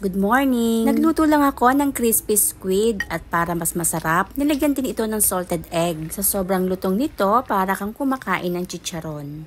Good morning! Nagluto lang ako ng crispy squid at para mas masarap, nilagyan din ito ng salted egg. Sa sobrang lutong nito, para kang kumakain ng chicharon.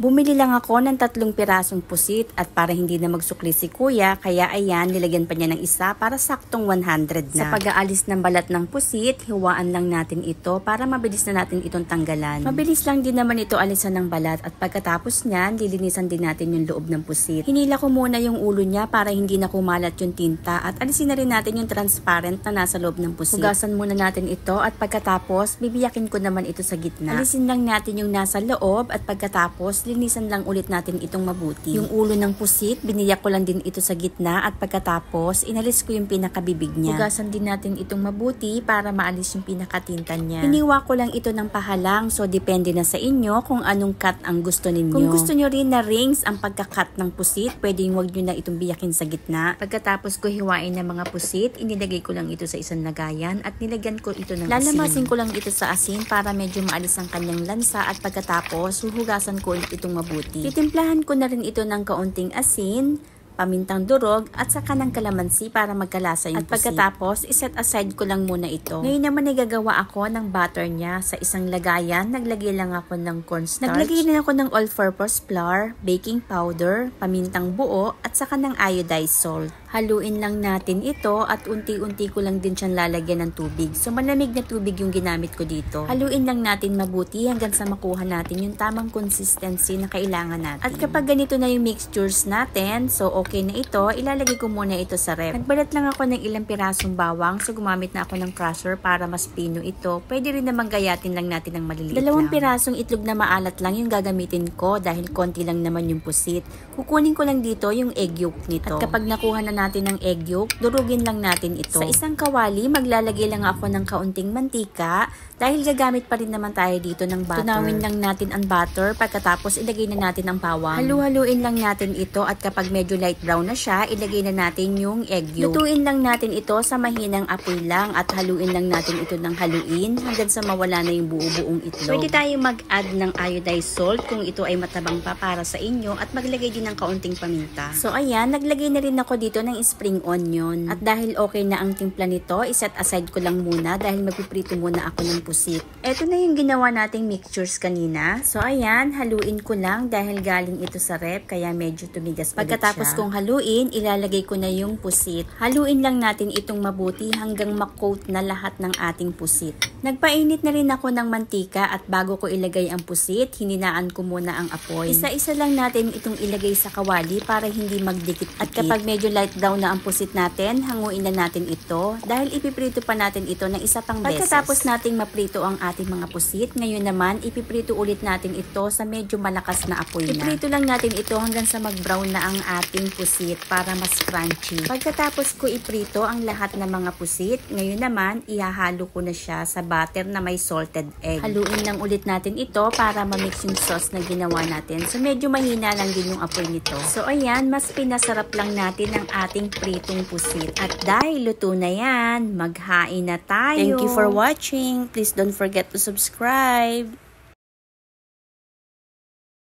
Bumili lang ako ng 3 pirasong pusit at para hindi na magsukli si kuya, kaya ayan, nilagyan pa niya ng isa para saktong 100 na. Sa pag-aalis ng balat ng pusit, hiwaan lang natin ito para mabilis na natin itong tanggalan. Mabilis lang din naman ito alisan ng balat at pagkatapos niyan, lilinisan din natin yung loob ng pusit. Hinila ko muna yung ulo niya para hindi na kumalat yung tinta at alisin na rin natin yung transparent na nasa loob ng pusit. Hugasan muna natin ito at pagkatapos, bibiyakin ko naman ito sa gitna. Alisin lang natin yung nasa loob at pagkatapos, linisan lang ulit natin itong mabuti. Yung ulo ng pusit, biniyak ko lang din ito sa gitna at pagkatapos, inalis ko yung pinakabibig niya. Hugasan din natin itong mabuti para maalis yung pinakatinta niya. Hiniwa ko lang ito ng pahalang, so depende na sa inyo kung anong cut ang gusto ninyo. Kung gusto nyo rin na rings ang pagka-cut ng pusit, pwedeng wag nyo na itong biyakin sa gitna. Pagkatapos ko hiwain ng mga pusit, inilagay ko lang ito sa isang lagayan at nilagyan ko ito ng asin. Lalamasin ko lang ito sa asin para medyo maalis ang kanyang lansa at pagkatapos, huhugasan ko itong mabuti. Titimplahan ko na rin ito ng kaunting asin, pamintang durog at saka ng kalamansi para magkalasa yung pusit. At pagkatapos, iset aside ko lang muna ito. Ngayon naman nagagawa ako ng butter niya sa isang lagayan. Naglagay lang ako ng cornstarch. Naglagay rin ako ng all-purpose flour, baking powder, pamintang buo at saka ng iodized salt. Haluin lang natin ito at unti-unti ko lang din siyang lalagyan ng tubig. So malamig na tubig yung ginamit ko dito. Haluin lang natin mabuti hanggang sa makuha natin yung tamang consistency na kailangan natin. At kapag ganito na yung mixtures natin, so okay na ito, ilalagay ko muna ito sa ref. Nagbalat lang ako ng ilang pirasong bawang, so gumamit na ako ng crusher para mas pino ito. Pwede rin naman gayatin lang natin ng maliliit 2 pirasong itlog na maalat lang yung gagamitin ko dahil konti lang naman yung pusit. Kukunin ko lang dito yung egg yolk nito. At kapag nakuha na natin ng egg yolk, durugin lang natin ito. Sa isang kawali, maglalagay lang ako ng kaunting mantika dahil gagamit pa rin naman tayo dito ng butter. Tunawin lang natin ang butter, pagkatapos ilagay na natin ang bawang. Halu-haluin lang natin ito at kapag medyo light brown na siya, ilagay na natin yung egg yolk. Lutuin lang natin ito sa mahinang apoy lang at haluin lang natin ito ng haluin hanggang sa mawala na yung buo-buong itlog. Pwede tayong mag-add ng iodized salt kung ito ay matabang pa para sa inyo at maglagay din ng kaunting paminta. So ayan, naglagay na rin ako dito ng spring onion. At dahil okay na ang timpla nito, iset aside ko lang muna dahil magpiprito muna ako ng pusit. Ito na yung ginawa nating mixtures kanina. So ayan, haluin ko lang dahil galing ito sa ref kaya medyo tumigas pa. Pagkatapos kong haluin, ilalagay ko na yung pusit. Haluin lang natin itong mabuti hanggang ma-coat na lahat ng ating pusit. Nagpainit na rin ako ng mantika at bago ko ilagay ang pusit, hininaan ko muna ang apoy. Isa-isa lang natin itong ilagay sa kawali para hindi magdikit. At kapag medyo light brown na ang pusit natin, hanguin na natin ito dahil ipiprito pa natin ito ng isa pang beses. Pagkatapos nating maprito ang ating mga pusit, ngayon naman ipiprito ulit natin ito sa medyo malakas na apoy na. Iprito lang natin ito hanggang sa mag-brown na ang ating pusit para mas crunchy. Pagkatapos ko iprito ang lahat ng mga pusit, ngayon naman ihahalo ko na siya sa butter na may salted egg. Haluin lang ulit natin ito para ma-mix yung sauce na ginawa natin. So medyo mahina lang din yung apoy nito. So ayan, mas pinasarap lang natin ang ating pritong pusit. At dahil luto na yan, maghain na tayo. Thank you for watching. Please don't forget to subscribe.